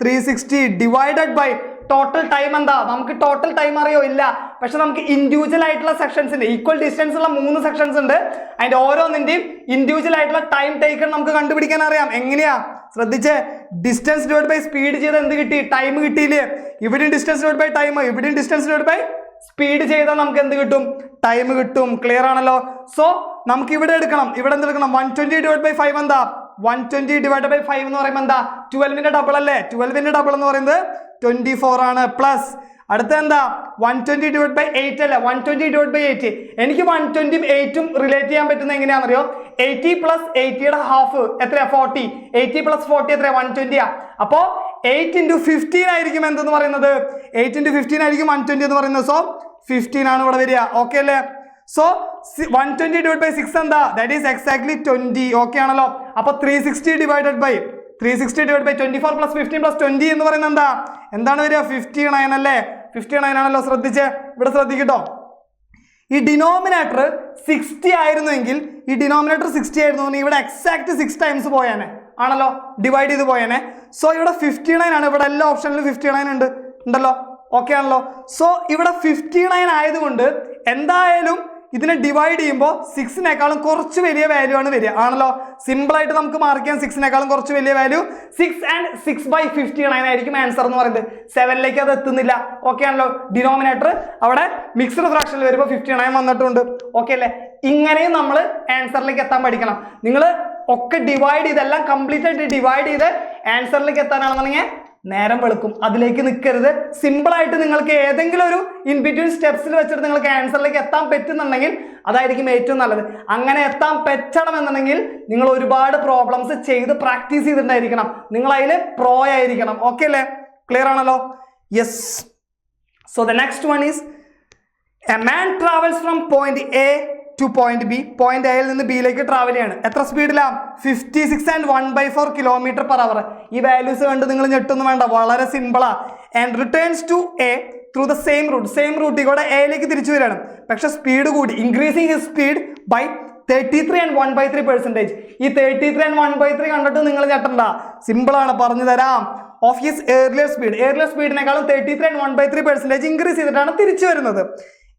360 ഡിവൈഡഡ് ബൈ ടോട്ടൽ ടൈം എന്താ? നമുക്ക് ടോട്ടൽ ടൈം അറിയോ? ഇല്ല. പക്ഷെ നമുക്ക് ഇൻഡിവിജ്വൽ ആയിട്ടുള്ള സെക്ഷൻസ് ഉണ്ട്. ഈക്വൽ ഡിസ്റ്റൻസ് ഉള്ള 3 സെക്ഷൻസ് ഉണ്ട്. അതിന്റെ ഓരോന്നിന്റെയും ഇൻഡിവിജ്വൽ ആയിട്ടുള്ള ടൈം ടേക്കൺ നമുക്ക് കണ്ടുപിടിക്കാൻ അറിയാം. എങ്ങനെയാ? ശ്രദ്ധിച്ചേ. ഡിസ്റ്റൻസ് ഡിവൈഡ് ബൈ സ്പീഡ് ചെയ്ത് എന്ത് കിട്ടി? ടൈം കിട്ടിയില്ലേ? ഇവിടെയും ഡിസ്റ്റൻസ് ഡിവൈഡ് ബൈ ടൈം, ഇവിടെയും ഡിസ്റ്റൻസ് ഡിവൈഡ് ബൈ സ്പീഡ് ചെയ്താൽ നമുക്ക് എന്ത് കിട്ടും? ടൈം കിട്ടും. ക്ലിയർ ആണല്ലോ? സോ നമുക്ക് ഇവിടെ എടുക്കണം. ഇവിടെ എന്ത് എടുക്കണം? 120 divided by 5 എന്താ? 120 divided by 5 എന്ന് പറയുമ്പോൾ എന്താ? 12ന്റെ ഡബിൾ അല്ലേ? 12ന്റെ ഡബിൾ എന്ന് പറയുന്നത് 24 ആണ്. പ്ലസ് അടുത്ത എന്താ? 120 divided by 8 അല്ലേ? 120 divided by 8. എനിക്ക് 120 ഉം 8 ഉം റിലേറ്റ് ചെയ്യാൻ പറ്റുന്ന എങ്ങനെയാണെന്നറിയോ? 80 പ്ലസ് 80യുടെ ഹാഫ് എത്രയാ 40, 80 പ്ലസ് 40 എത്രയാ 120. അപ്പോ 8 into 15 ആയിരിക്കും എന്തെന്ന് പറയുന്നത്, 8 into 15 ആയിരിക്കും 120 എന്ന് പറയുന്നത്. സോ 15 ആണ് ഇവിടെ വരിക. ഓക്കെ അല്ലേ? സോ 120 divided by 6 എന്താ, ദാറ്റ് ഈസ് എക്സാക്ട്ലി 20. ഓക്കെ ആണല്ലോ? അപ്പൊ 360 divided by 24 plus 15 plus 20 എന്ന് പറയുന്നത് എന്താണ് വരിക, 59 അല്ലേ? 59 ആണല്ലോ. ശ്രദ്ധിച്ച് ഇവിടെ ശ്രദ്ധിക്കട്ടോ. ഈ ഡിനോമിനേറ്റർ 60 ആയിരുന്നുവെങ്കിൽ, ഈ ഡിനോമിനേറ്റർ 60 ആയിരുന്നു ഇവിടെ എക്സാക്ട് 6 ടൈംസ് പോയാനെ ആണല്ലോ, ഡിവൈഡ് ചെയ്ത് പോയാനെ. സോ ഇവിടെ 59 ആണ്. ഇവിടെ എല്ലാ ഓപ്ഷനിലും 59 ഉണ്ടല്ലോ. ഓക്കെ ആണല്ലോ? സോ ഇവിടെ 59 ആയതുകൊണ്ട് എന്തായാലും ഇതിനെ ഡിവൈഡ് ചെയ്യുമ്പോൾ 6നേക്കാളും കുറച്ച് വലിയ വാല്യൂ ആണ് വരിക ആണല്ലോ. സിമ്പിൾ ആയിട്ട് നമുക്ക് മാർക്ക് ചെയ്യാൻ 6നേക്കാളും കുറച്ച് വലിയ വാല്യൂ 6 and 6/59 ആയിരിക്കും ആൻസർ എന്ന് പറയുന്നത്. 7ലേക്ക് അത് എത്തുന്നില്ല. ഓക്കെ ആണല്ലോ? ഡിനോമിനേറ്റർ അവിടെ മിക്സ്ഡ് ഫ്രാക്ഷനിൽ വരുമ്പോൾ 59 വന്നിട്ടുണ്ട്. ഓക്കെ അല്ലേ? ഇങ്ങനെയും നമ്മൾ ആൻസറിലേക്ക് എത്താൻ പഠിക്കണം. നിങ്ങൾ ഒക്കെ ഡിവൈഡ് ചെയ്ത് എല്ലാം കംപ്ലീറ്റ് ആയിട്ട് ഡിവൈഡ് ചെയ്ത് ആൻസറിലേക്ക് എത്താനാണെന്നുണ്ടെങ്കിൽ നേരം വെളുക്കും. അതിലേക്ക് നിൽക്കരുത്. സിമ്പിൾ ആയിട്ട് നിങ്ങൾക്ക് ഏതെങ്കിലും ഒരു ഇൻ ബിറ്റ്വീൻ സ്റ്റെപ്സിൽ വെച്ചിട്ട് നിങ്ങൾക്ക് ആൻസറിലേക്ക് എത്താൻ പറ്റുന്നുണ്ടെങ്കിൽ അതായിരിക്കും ഏറ്റവും നല്ലത്. അങ്ങനെ എത്താൻ പറ്റണം എന്നുണ്ടെങ്കിൽ നിങ്ങൾ ഒരുപാട് പ്രോബ്ലംസ് ചെയ്ത് പ്രാക്ടീസ് ചെയ്തിട്ടുണ്ടായിരിക്കണം. നിങ്ങൾ അതിൽ പ്രോ ആയിരിക്കണം. ഓക്കെ അല്ലേ? ക്ലിയർ ആണല്ലോ? Yes. So the next one is a man travels from point A two point B. Point എയിൽ നിന്ന് ബിയിലേക്ക് ട്രാവൽ ചെയ്യാണ്. എത്ര സ്പീഡിലാണ്? 56 and 1/4 km/h. ഈ വാല്യൂസ് കണ്ട് നിങ്ങൾ ഞെട്ടൊന്നും വേണ്ട, വളരെ സിമ്പിളാ. And returns to A through the same route. Same റൂട്ടിലൂടെ എയിലേക്ക് തിരിച്ചു വരികയാണ്. പക്ഷെ സ്പീഡ് കൂടി, ഇൻക്രീസിങ് ഹിസ് സ്പീഡ് ബൈ 33 and 1/3%. ഈ 33 and 1/3 കണ്ടിട്ട് നിങ്ങൾ ഞെട്ടണ്ട, സിമ്പിളാണ്, പറഞ്ഞു തരാം. ഓഫ് ഹിസ് ഏർലിയർ സ്പീഡിനേക്കാളും 33 and 1/3% ഇൻക്രീസ് ചെയ്തിട്ടാണ് തിരിച്ചു വരുന്നത്.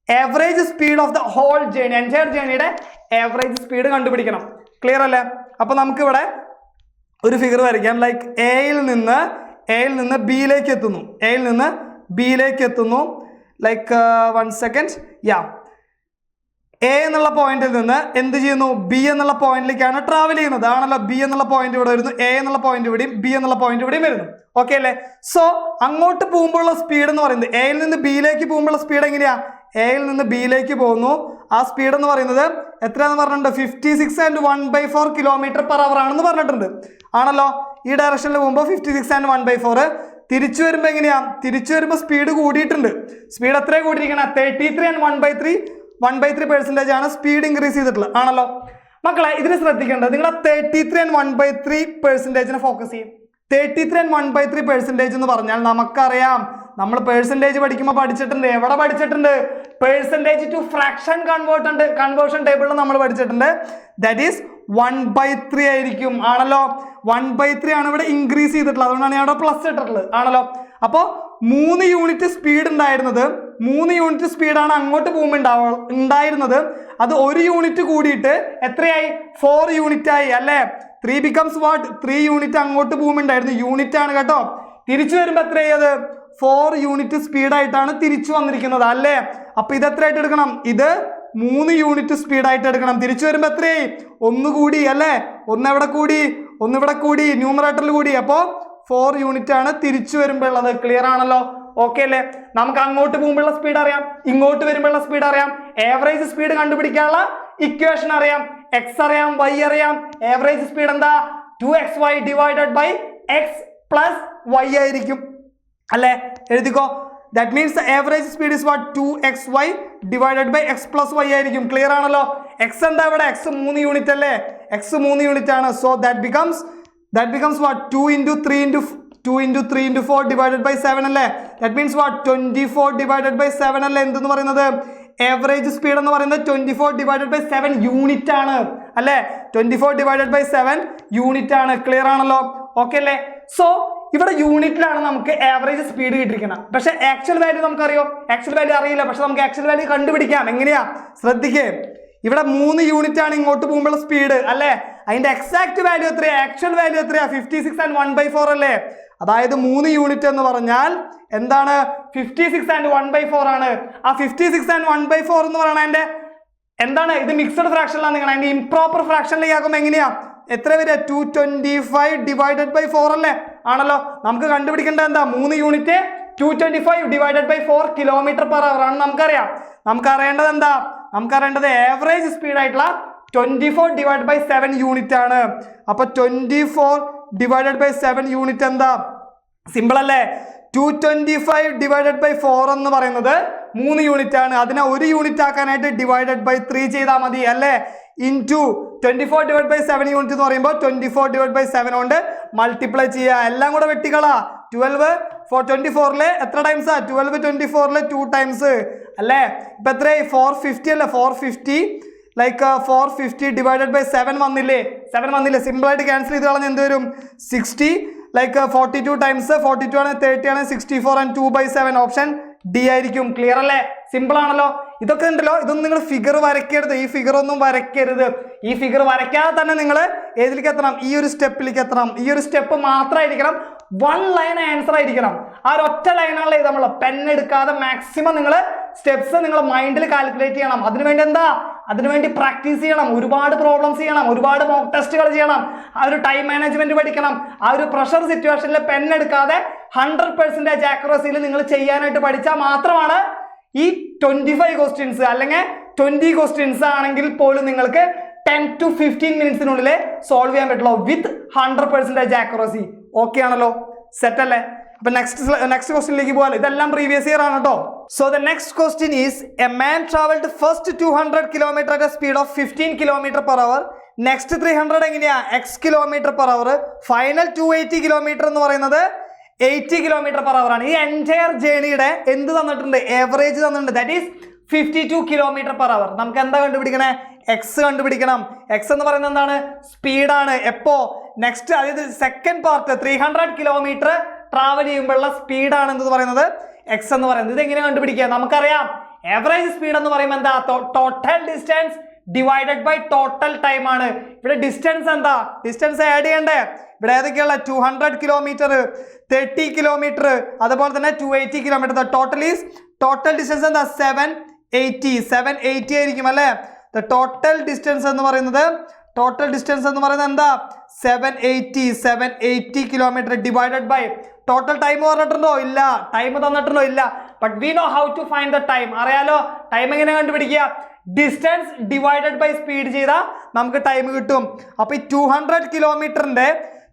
Average speed of the whole journey, entire ജേണിയുടെ ആവറേജ് സ്പീഡ് കണ്ടുപിടിക്കണം. ക്ലിയർ അല്ലേ? അപ്പൊ നമുക്ക് ഇവിടെ ഒരു ഫിഗർ വരയ്ക്കാം. ലൈക്ക് എയിൽ നിന്ന് ബിയിലേക്ക് എത്തുന്നു. Like 1 second. എ എന്നുള്ള പോയിന്റിൽ നിന്ന് എന്ത് ചെയ്യുന്നു, ബി എന്നുള്ള പോയിന്റിലേക്കാണ് ട്രാവൽ ചെയ്യുന്നത് ആണല്ലോ. ബി എന്നുള്ള പോയിന്റ് ഇവിടെ വരുന്നു, എ എന്നുള്ള പോയിന്റ് ഇവിടെയും ബി എന്നുള്ള പോയിന്റ് ഇവിടെയും വരുന്നു. ഓക്കെ അല്ലേ? സോ അങ്ങോട്ട് പോകുമ്പോഴുള്ള സ്പീഡ് എന്ന് പറയുന്നത്, എയിൽ നിന്ന് ബിയിലേക്ക് പോകുമ്പോഴുള്ള സ്പീഡ് എങ്ങനെയാ, എയിൽ നിന്ന് ബിയിലേക്ക് പോകുന്നു. ആ സ്പീഡ് എന്ന് പറയുന്നത് എത്രയാന്ന് പറഞ്ഞിട്ടുണ്ട്, 56 and 1/4 km/h ആണെന്ന് പറഞ്ഞിട്ടുണ്ട് ആണല്ലോ. ഈ ഡയറക്ഷനിൽ പോകുമ്പോൾ 56 and 1/4. തിരിച്ചു വരുമ്പോൾ എങ്ങനെയാ, തിരിച്ചു വരുമ്പോൾ സ്പീഡ് കൂടിയിട്ടുണ്ട്. സ്പീഡ് എത്രയാണ് കൂടിയിരിക്കണം, 33 and 1/3% ആണ് സ്പീഡ് ഇൻക്രീസ് ചെയ്തിട്ടുള്ളത് ആണല്ലോ. മക്കളെ ഇതിന് ശ്രദ്ധിക്കേണ്ടത്, നിങ്ങൾ 33 and 1/3% ഫോക്കസ് ചെയ്യും. 33 and 1/3% എന്ന് പറഞ്ഞാൽ നമുക്കറിയാം, നമ്മൾ പെർസെൻറ്റേജ് പഠിക്കുമ്പോൾ പഠിച്ചിട്ടുണ്ട്. എവിടെ പഠിച്ചിട്ടുണ്ട്? പെർസെൻറ്റേജ് ടു ഫ്രാക്ഷൻ കൺവേർഷൻ ടേബിളിൽ നമ്മൾ പഠിച്ചിട്ടുണ്ട്. ദാറ്റ് ഈസ് 1/3 ആയിരിക്കും ആണല്ലോ. 1/3 ആണ് ഇവിടെ ഇൻക്രീസ് ചെയ്തിട്ടുള്ളത്, അതുകൊണ്ടാണ് ഞാൻ ഇവിടെ പ്ലസ് ഇട്ടിട്ടുള്ളത് ആണല്ലോ. അപ്പോൾ 3 യൂണിറ്റ് സ്പീഡ് ഉണ്ടായിരുന്നത്, 3 യൂണിറ്റ് സ്പീഡാണ് അങ്ങോട്ട് പോകുമ്പോൾ ഉണ്ടായിരുന്നത്. അത് 1 യൂണിറ്റ് കൂടിയിട്ട് എത്രയായി, 4 യൂണിറ്റ് ആയി അല്ലേ. 3 becomes what, 3 യൂണിറ്റ് അങ്ങോട്ട് പോകുമ്പോൾ ഉണ്ടായിരുന്നു, യൂണിറ്റ് ആണ് കേട്ടോ. തിരിച്ചു വരുമ്പോൾ എത്രയത്, 4 യൂണിറ്റ് സ്പീഡായിട്ടാണ് തിരിച്ചു വന്നിരിക്കുന്നത് അല്ലേ. അപ്പൊ ഇത് എത്രയായിട്ട് എടുക്കണം, ഇത് 3 യൂണിറ്റ് സ്പീഡായിട്ട് എടുക്കണം. തിരിച്ചു വരുമ്പോൾ എത്രയായി, 1 കൂടി അല്ലേ. ഒന്നെവിടെ കൂടി, ഒന്നിവിടെ കൂടി, ന്യൂമറേറ്ററിൽ കൂടി. അപ്പോൾ 4 യൂണിറ്റ് ആണ് തിരിച്ചു വരുമ്പോൾ ഉള്ളത്. ക്ലിയർ ആണല്ലോ? ഓക്കെ അല്ലേ? നമുക്ക് അങ്ങോട്ട് പോകുമ്പോഴുള്ള സ്പീഡ് അറിയാം, ഇങ്ങോട്ട് വരുമ്പോഴുള്ള സ്പീഡ് അറിയാം. ആവറേജ് സ്പീഡ് കണ്ടുപിടിക്കാനുള്ള ഇക്വേഷൻ അറിയാം, എക്സ് അറിയാം, വൈ അറിയാം. ആവറേജ് സ്പീഡ് എന്താ, 2xy divided by x plus y ആയിരിക്കും അല്ലേ. എഴുതിക്കോ. That means the average speed is what, 2xy divided by x plus y ആയിരിക്കും. ക്ലിയർ ആണല്ലോ? എക്സ് എന്താ ഇവിടെ, എക്സ് 3 യൂണിറ്റ് അല്ലേ. എക്സ് 3 യൂണിറ്റ് ആണ്. So that becomes what, 2 into 3 into 4 divided by 7 അല്ലേ. That means what, 24 divided by 7 അല്ലേ എന്തെന്ന് പറയുന്നത്. ആവറേജ് സ്പീഡ് എന്ന് പറയുന്നത് 24 divided by 7 യൂണിറ്റ് ആണ് അല്ലേ. 24 divided by 7 യൂണിറ്റ് ആണ്. ക്ലിയർ ആണല്ലോ? ഓക്കെ അല്ലേ? സോ ഇവിടെ യൂണിറ്റിലാണ് നമുക്ക് ആവറേജ് സ്പീഡ് കിട്ടിയിരിക്കണം. പക്ഷെ ആക്ച്വൽ വാല്യൂ നമുക്കറിയോ, ആക്ച്വൽ വാല്യൂ അറിയില്ല. പക്ഷെ നമുക്ക് ആക്ച്വൽ വാല്യൂ കണ്ടുപിടിക്കാം. എങ്ങനെയാ, ശ്രദ്ധിക്കേ. ഇവിടെ 3 യൂണിറ്റ് ആണ് ഇങ്ങോട്ട് പോകുമ്പോൾ സ്പീഡ് അല്ലേ. അതിന്റെ എക്സാക്ട് വാല്യൂ എത്രയാ, ആക്ച്വൽ വാല്യൂ എത്രയാ, 56 and 1/4 അല്ലേ. അതായത് 3 യൂണിറ്റ് എന്ന് പറഞ്ഞാൽ എന്താണ്, 56 and 1/4 ആണ്. ആ 56 and 1/4 എന്ന് പറയുന്നത് അതിന്റെ എന്താണ്, ഇത് മിക്സഡ് ഫ്രാക്ഷനിലാണ്. നിങ്ങൾ അതിന്റെ ഇംപ്രോപ്പർ ഫ്രാക്ഷനിലേക്ക് ആക്കുമ്പോൾ എങ്ങനെയാ, എത്ര വരിക, 225 divided by 4 അല്ലേ ആണല്ലോ. നമുക്ക് കണ്ടുപിടിക്കേണ്ടത് എന്താ, 3 യൂണിറ്റ് 225 divided by 4 km/h ആണ് നമുക്കറിയാം. നമുക്കറിയേണ്ടത് എന്താ, നമുക്കറിയേണ്ടത് ആവറേജ് സ്പീഡ് ആയിട്ടുള്ള 24 ഡിവൈഡ് ബൈ 7 യൂണിറ്റ് ആണ്. അപ്പൊ 24 ഡിവൈഡഡ് ബൈ 7 യൂണിറ്റ് എന്താ? സിമ്പിൾ അല്ലേ? 225 ഡിവൈഡഡ് ബൈ 4 എന്ന് പറയുന്നത് 3 യൂണിറ്റ് ആണ്. അതിനെ 1 യൂണിറ്റ് ആക്കാനായിട്ട് ഡിവൈഡഡ് ബൈ 3 ചെയ്താൽ മതി അല്ലേ? ഇൻറ്റു 24 ഡിവൈഡ് ബൈ 7 യൂണിറ്റ് എന്ന് പറയുമ്പോൾ 24 ഡിവൈഡ് ബൈ 7 കൊണ്ട് മൾട്ടിപ്ലൈ ചെയ്യുക. എല്ലാം കൂടെ വെട്ടിക്കളാ. 12 24 എത്ര ടൈംസാ? 12 24 2 ടൈംസ് അല്ലേ? ഇപ്പൊ എത്രയായി? 450 അല്ലേ? 450 ലൈക്ക് 450 ഡിവൈഡഡ് ബൈ 7 വന്നില്ലേ? 7 വന്നില്ലേ? സിമ്പിൾ ആയിട്ട് ക്യാൻസൽ ചെയ്ത് കളഞ്ഞ് എന്ത് വരും? 60 ലൈക്ക് 42 ടൈംസ് 42 ആണ് 30 ആണ് 64 ആൻഡ് 2/7 ഓപ്ഷൻ ഡി ആയിരിക്കും. ക്ലിയർ അല്ലേ? സിമ്പിൾ ആണല്ലോ. ഇതൊക്കെ ഉണ്ടല്ലോ, ഇതൊന്നും നിങ്ങൾ ഫിഗർ വരയ്ക്കരുത്. ഈ ഫിഗർ ഒന്നും വരയ്ക്കരുത്. ഈ ഫിഗർ വരയ്ക്കാതെ തന്നെ നിങ്ങൾ ഏതിലേക്ക് എത്തണം? ഈ ഒരു സ്റ്റെപ്പിലേക്ക് എത്തണം. ഈ ഒരു സ്റ്റെപ്പ് മാത്രമായിരിക്കണം 1 ലൈൻ ആൻസർ ആയിരിക്കണം. ആ ഒരു ഒറ്റ ലൈനാണല്ലോ ഇത്. നമ്മൾ പെൻ എടുക്കാതെ മാക്സിമം നിങ്ങൾ സ്റ്റെപ്സ് നിങ്ങൾ മൈൻഡിൽ കാൽക്കുലേറ്റ് ചെയ്യണം. അതിനുവേണ്ടി എന്താ? അതിനുവേണ്ടി പ്രാക്ടീസ് ചെയ്യണം, ഒരുപാട് പ്രോബ്ലംസ് ചെയ്യണം, ഒരുപാട് മോക്ക് ടെസ്റ്റുകൾ ചെയ്യണം, ആ ഒരു ടൈം മാനേജ്മെന്റ് പഠിക്കണം. ആ ഒരു പ്രഷർ സിറ്റുവേഷനിൽ പെൻ എടുക്കാതെ 100% ആക്യുറസിയിൽ നിങ്ങൾ ചെയ്യാനായിട്ട് പഠിച്ചാൽ മാത്രമാണ് ഈ 25 ക്വസ്റ്റ്യൻസ് അല്ലെങ്കിൽ 20 ക്വസ്റ്റ്യൻസ് ആണെങ്കിൽ പോലും നിങ്ങൾക്ക് 10 to 15 മിനിറ്റ്സിനുള്ളിൽ സോൾവ് ചെയ്യാൻ പറ്റുള്ളൂ വിത്ത് 100% ആക്യുറസി. ഓക്കെ ആണല്ലോ? സെറ്റ് അല്ലേ? അപ്പൊ നെക്സ്റ്റ് ക്വസ്റ്റ്യനിലേക്ക് പോകാം. ഇതെല്ലാം പ്രീവിയസ് ഇയർ ആണ് കേട്ടോ. So the next question is a man travelled first 200 kilometre at A speed of 15 km/h. Next 300 എങ്ങനെയാ? x km/h. ഫൈനൽ 280 കിലോമീറ്റർ എന്ന് പറയുന്നത് 80 km/h ആണ്. ഈ എൻറ്റയർ ജേണിയുടെ എന്ത് തന്നിട്ടുണ്ട്? ഏവറേജ് തന്നിട്ടുണ്ട്. That is 52 km/h. നമുക്ക് എന്താ കണ്ടുപിടിക്കണേ? എക്സ് കണ്ടുപിടിക്കണം. എക്സ് എന്ന് പറയുന്നത് എന്താണ്? സ്പീഡാണ്. എപ്പോ? നെക്സ്റ്റ് അതായത് സെക്കൻഡ് പാർട്ട് 300 കിലോമീറ്റർ ട്രാവൽ ചെയ്യുമ്പോഴുള്ള സ്പീഡാണ് എന്ത് പറയുന്നത്? എക്സ് എന്ന് പറയുന്നത്. ഇത് എങ്ങനെ കണ്ടുപിടിക്കുക? നമുക്കറിയാം ആവറേജ് സ്പീഡ് എന്ന് പറയുമ്പോൾ എന്താ? Total distance divided by total time ആണ്. ഇവിടെ ഡിസ്റ്റൻസ് എന്താ? ഡിസ്റ്റൻസ് ആഡ് ചെയ്യണ്ടേ? ഇവിടെ ഏതൊക്കെയുള്ള 200 കിലോമീറ്റർ, 30 കിലോമീറ്റർ, അതുപോലെ തന്നെ 280 കിലോമീറ്റർ. ടോട്ടൽ ഡിസ്റ്റൻസ് എന്താ? 780 ആയിരിക്കും അല്ലേ? ടോട്ടൽ ഡിസ്റ്റൻസ് എന്ന് പറയുന്നത് എന്താ? 780 kilometre divided by total time പറഞ്ഞിട്ടുണ്ടോ? ഇല്ല. ടൈം തന്നിട്ടുണ്ടോ? ഇല്ല. But we know how to find the time. അറിയാലോ ടൈം എങ്ങനെ കണ്ടുപിടിക്കുക? ഡിസ്റ്റൻസ് ഡിവൈഡഡ് ബൈ സ്പീഡ് ചെയ്താൽ നമുക്ക് ടൈം കിട്ടും. അപ്പൊ ഈ 200 കിലോമീറ്ററിന്റെ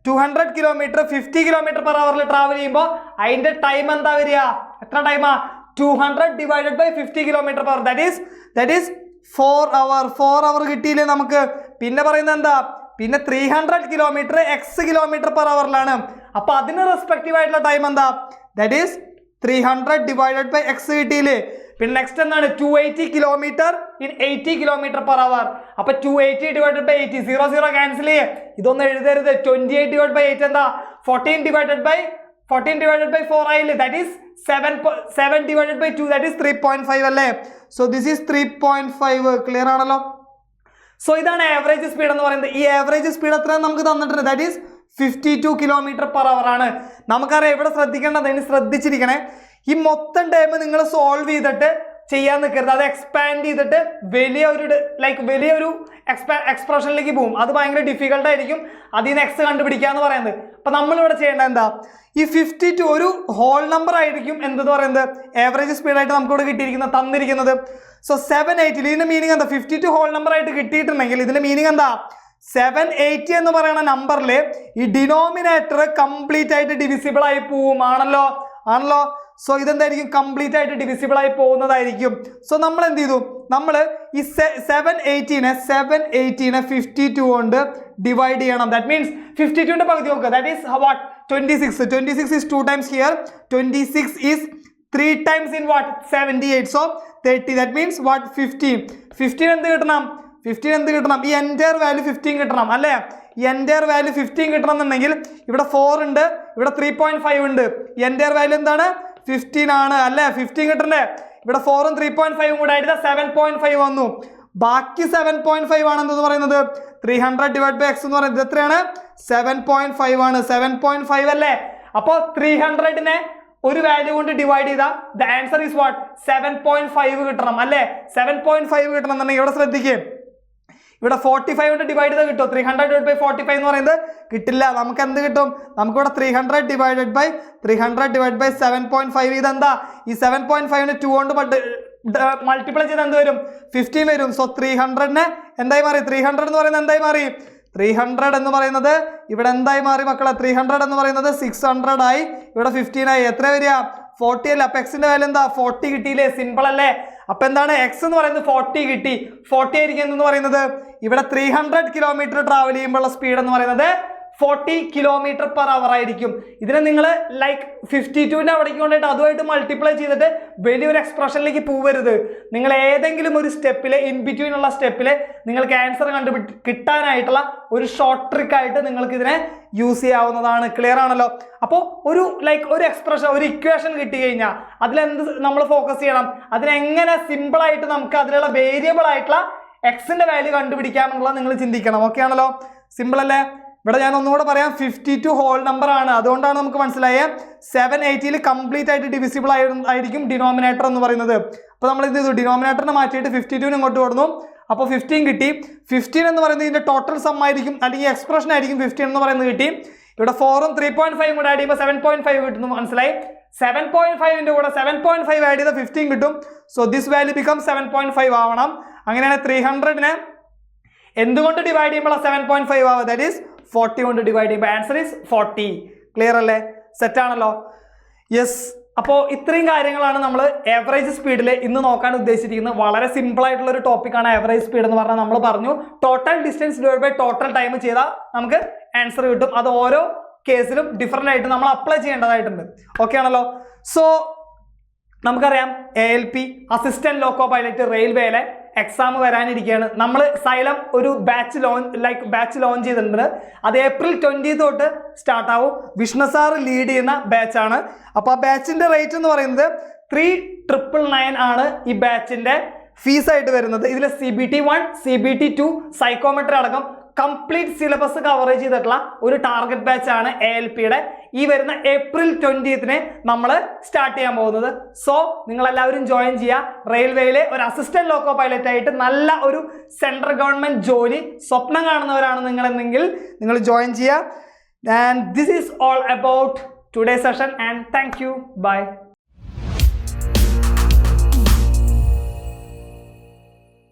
200 കിലോമീറ്റർ 50 km/h ട്രാവൽ ചെയ്യുമ്പോൾ അതിന്റെ ടൈം എന്താ വരിക? എത്ര ടൈമാ? 200 divided by 50 km/h. That is 4 hour. 4 hour കിട്ടിയില്ലേ നമുക്ക്? പിന്നെ പറയുന്നത് എന്താ? പിന്നെ 300 കിലോമീറ്റർ എക്സ് km/h. അപ്പൊ അതിന് റെസ്പെക്റ്റീവ് ആയിട്ടുള്ള ടൈം എന്താ? That is 300 divided by x കിട്ടിയില്ലേ? പിന്നെ നെക്സ്റ്റ് എന്താണ്? 280 കിലോമീറ്റർ ഇൻ 80 km/h. അപ്പൊ 280 ഡിവൈഡഡ് ബൈ 80 0 ക്യാൻസൽ ചെയ്യേ. ഇതൊന്നും എഴുതരുത്. 28 ഡിവൈഡ് ബൈ 8 എന്താ? 14 ഡിവൈഡഡ് ബൈ 4 ആയില്ലേ? That is 7 divided by 2 that is 3.5 അല്ലേ? So this is 3.5. ക്ലിയർ ആണല്ലോ? സോ ഇതാണ് ആവറേജ് സ്പീഡ് എന്ന് പറയുന്നത്. ഈ ആവറേജ് സ്പീഡ് എത്രയാണ് നമുക്ക് തന്നിട്ടുണ്ട്? ദാറ്റ് ഈസ് 52 km/h ആണ്. നമുക്കറിയാം. ഇവിടെ ശ്രദ്ധിക്കേണ്ടത്, ഇനി ശ്രദ്ധിച്ചിരിക്കണേ, ഈ മൊത്തം ടൈം നിങ്ങൾ സോൾവ് ചെയ്തിട്ട് ചെയ്യാൻ നിൽക്കരുത്. അത് എക്സ്പാൻഡ് ചെയ്തിട്ട് വലിയൊരു എക്സ്പ്രഷനിലേക്ക് പോകും. അത് ഭയങ്കര ഡിഫിക്കൽട്ട് ആയിരിക്കും. അതിൽ നിന്ന് എക്സ് കണ്ടുപിടിക്കുക എന്ന് പറയുന്നത്. അപ്പൊ നമ്മളിവിടെ ചെയ്യേണ്ടത് എന്താ? ഈ 52 ഒരു ഹോൾ നമ്പർ ആയിരിക്കും എന്ത് പറയുന്നത്? ആവറേജ് സ്പീഡായിട്ട് നമുക്കിവിടെ തന്നിരിക്കുന്നത്. സോ 780 ഇതിന്റെ മീനിങ് എന്താ? 52 ഹോൾ നമ്പർ ആയിട്ട് കിട്ടിയിട്ടുണ്ടെങ്കിൽ ഇതിന്റെ മീനിങ് എന്താ? 780 എന്ന് പറയുന്ന നമ്പറിൽ ഈ ഡിനോമിനേറ്റർ കംപ്ലീറ്റ് ആയിട്ട് ഡിവിസിബിൾ ആയി പോവും. ആണല്ലോ? സോ ഇതെന്തായിരിക്കും? കംപ്ലീറ്റ് ആയിട്ട് ഡിവിസിബിൾ ആയി പോകുന്നതായിരിക്കും. സോ നമ്മൾ എന്ത് ചെയ്തു? നമ്മൾ ഈ 780നെ 52 കൊണ്ട് ഡിവൈഡ് ചെയ്യണം. ദാറ്റ് മീൻസ് 52ന്റെ പകുതി നോക്കുക. That is what? 26 is 2 times here. 26 is 3 times in what? 78. So 30. That means what? 15 എന്ത് കിട്ടണം? ഈ എൻറ്റയർ വാല്യൂ 15 കിട്ടണം അല്ലേ? ഈ എൻറ്റയർ വാല്യൂ 15 കിട്ടണം എന്നുണ്ടെങ്കിൽ ഇവിടെ 4 ഉണ്ട്, ഇവിടെ 3.5 ഉണ്ട്. എൻറ്റയർ വാല്യൂ എന്താണ്? 15 ആണ് അല്ലേ? 15 കിട്ടണ്ടേ? ഇവിടെ 4ഉം 3.5 കൂടെ ആയിട്ട് 7.5 വന്നു. ബാക്കി 7.5 ആണെന്ന് പറയുന്നത് 300 ഡിവൈഡ് ബൈ എക്സ് എന്ന് പറയുന്നത് എത്രയാണ്? 7.5 ആണ്. 7.5 അല്ലേ? അപ്പൊ 300നെ ഒരു വാല്യൂ കൊണ്ട് ഡിവൈഡ് ചെയ്താൽ ദ ആൻസർ ഈസ് വാട്ട്? 7.5 കിട്ടണം അല്ലേ? 7.5 കിട്ടണം എന്നുണ്ടെങ്കിൽ ഇവിടെ ശ്രദ്ധിക്കുക. ഇവിടെ 45 കൊണ്ട് ഡിവൈഡ് ചെയ്താൽ കിട്ടും. 300 ഡിവൈഡ് ബൈ 45 എന്ന് പറയുന്നത് കിട്ടില്ല. നമുക്ക് എന്ത് കിട്ടും? നമുക്കിവിടെ 300 ഡിവൈഡ് ബൈ 7.5. ഇതെന്താ? ഈ 7.5ന് 2 കൊണ്ട് മൾട്ടിപ്ലൈ ചെയ്ത് എന്ത് വരും 15 വരും. സോ 300നെ എന്തായി മാറി 300 എന്ന് പറയുന്നത് എന്തായി മാറി 300 എന്ന് പറയുന്നത് ഇവിടെ എന്തായി മാറി മക്കളെ 300 എന്ന് പറയുന്നത് 600 ആയി. ഇവിടെ 15 ആയി. എത്ര വരിക 40 അല്ലേ. അപ്പൊ എക്സിന്റെ വാല്യൂ എന്താ 40 കിട്ടിയില്ലേ. സിമ്പിൾ അല്ലേ. അപ്പൊ എന്താണ് എക്സ് എന്ന് പറയുന്നത് 40 കിട്ടി. 40 ആയിരിക്കും എന്ന് പറയുന്നത് ഇവിടെ 300 കിലോമീറ്റർ ട്രാവൽ ചെയ്യുമ്പോഴുള്ള സ്പീഡ് എന്ന് പറയുന്നത് 40 km/h ആയിരിക്കും. ഇതിനെ നിങ്ങൾ ലൈക്ക് 52ന്റെ അവിടേക്ക് കൊണ്ടിട്ട് അതുമായിട്ട് മൾട്ടിപ്ലൈ ചെയ്തിട്ട് വലിയൊരു എക്സ്പ്രഷനിലേക്ക് പോവരുത്. നിങ്ങൾ ഏതെങ്കിലും ഒരു സ്റ്റെപ്പിൽ ഇൻ ബിറ്റ്വീൻ ഉള്ള സ്റ്റെപ്പിൽ നിങ്ങൾക്ക് ആൻസർ കിട്ടാനായിട്ടുള്ള ഒരു ഷോർട്ട് ട്രിക്ക് ആയിട്ട് നിങ്ങൾക്ക് ഇതിനെ യൂസ് ചെയ്യാവുന്നതാണ്. ക്ലിയർ ആണല്ലോ. അപ്പോൾ ഒരു എക്സ്പ്രഷൻ ഒരു ഇക്വേഷൻ കിട്ടി കഴിഞ്ഞാൽ അതിലെന്ത് നമ്മൾ ഫോക്കസ് ചെയ്യണം, അതിനെങ്ങനെ സിമ്പിൾ ആയിട്ട് നമുക്ക് അതിലുള്ള വേരിയബിൾ ആയിട്ടുള്ള എക്സിന്റെ വാല്യൂ കണ്ടുപിടിക്കാമെന്നുള്ളത് നിങ്ങൾ ചിന്തിക്കണം. ഓക്കെ ആണല്ലോ. സിമ്പിൾ അല്ലേ. ഇവിടെ ഞാൻ ഒന്നുകൂടെ പറയാം 52 ഹോൾ നമ്പർ ആണ്. അതുകൊണ്ടാണ് നമുക്ക് മനസ്സിലായത് 780ൽ കംപ്ലീറ്റ് ആയിട്ട് ഡിവിസിബിൾ ആയിരിക്കും ഡിനോമിനേറ്റർ എന്ന് പറയുന്നത്. അപ്പോൾ നമ്മൾ ഇത് ഡിനോമിനേറ്ററിനെ മാറ്റിയിട്ട് 52ന് ഇങ്ങോട്ട് കൊടുന്നു. അപ്പോൾ 15 കിട്ടി. 15 എന്ന് പറയുന്നത് ഇതിന്റെ ടോട്ടൽ സം ആയിരിക്കും, അല്ലെങ്കിൽ എക്സ്പ്രഷൻ ആയിരിക്കും 15 എന്ന് പറയുന്നത് കിട്ടി. ഇവിടെ 4ഉം 3.5 കൂടെ ആഡ് ചെയ്യുമ്പോൾ 7.5 കിട്ടുന്നു. മനസ്സിലായി. 7.5ന്റെ കൂടെ 7.5 ആഡ് ചെയ്ത 15 കിട്ടും. സോ ദിസ് വാല്യൂ ബിക്കം 7.5 ആവണം. അങ്ങനെയാണ് 300നെ എന്തുകൊണ്ട് ഡിവൈഡ് ചെയ്യുമ്പോൾ 7.5 ആവുക, ദാറ്റ് ഈസ് 40 കൊണ്ട് ഡിവൈഡ് ചെയ്യുമ്പോൾ ആൻസർ ഈസ് 40. ക്ലിയർ അല്ലേ. സെറ്റ് ആണല്ലോ. യെസ്. അപ്പോൾ ഇത്രയും കാര്യങ്ങളാണ് നമ്മൾ ആവറേജ് സ്പീഡിൽ ഇന്ന് നോക്കാൻ ഉദ്ദേശിച്ചിരിക്കുന്നത്. വളരെ സിമ്പിൾ ആയിട്ടുള്ള ഒരു ടോപ്പിക്കാണ് ആവറേജ് സ്പീഡ് എന്ന് പറഞ്ഞാൽ. നമ്മൾ പറഞ്ഞു total distance divide by total time ചെയ്താൽ നമുക്ക് ആൻസർ കിട്ടും. അത് ഓരോ കേസിലും ഡിഫറെൻ്റ് ആയിട്ട് നമ്മൾ അപ്ലൈ ചെയ്യേണ്ടതായിട്ടുണ്ട്. ഓക്കെ ആണല്ലോ. സോ നമുക്കറിയാം ALP അസിസ്റ്റന്റ് ലോക്കോ പൈലറ്റ് റെയിൽവേയിലെ എക്സാം വരാനിരിക്കുകയാണ്. നമ്മൾ സൈലം ഒരു ബാച്ച് ലോഞ്ച് ചെയ്തിട്ടുണ്ട്. അത് April 20 തൊട്ട് സ്റ്റാർട്ട് ആവും. വിഷ്ണു സാർ ലീഡ് ചെയ്യുന്ന ബാച്ചാണ്. അപ്പോൾ ആ ബാച്ചിന്റെ റേറ്റ് എന്ന് പറയുന്നത് 3999 ആണ് ഈ ബാച്ചിന്റെ ഫീസ് ആയിട്ട് വരുന്നത്. ഇതിൽ CBT 1 CBT 2 സൈക്കോമെട്രി അടക്കം കംപ്ലീറ്റ് സിലബസ് കവറേജ് ചെയ്തിട്ടുള്ള ഒരു ടാർഗറ്റ് ബാച്ച് ആണ് ALPയുടെ. ഈ വരുന്ന April 20ന് നമ്മൾ സ്റ്റാർട്ട് ചെയ്യാൻ പോകുന്നത്. സോ നിങ്ങൾ എല്ലാവരും ജോയിൻ ചെയ്യുക. റെയിൽവേയിലെ ഒരു അസിസ്റ്റന്റ് ലോക്കോ പൈലറ്റ് ആയിട്ട് നല്ല ഒരു സെൻട്രൽ ഗവൺമെന്റ് ജോലി സ്വപ്നം കാണുന്നവരാണ് നിങ്ങളെന്നെങ്കിൽ നിങ്ങൾ ജോയിൻ ചെയ്യുക. And this is all about today session and thank you. By.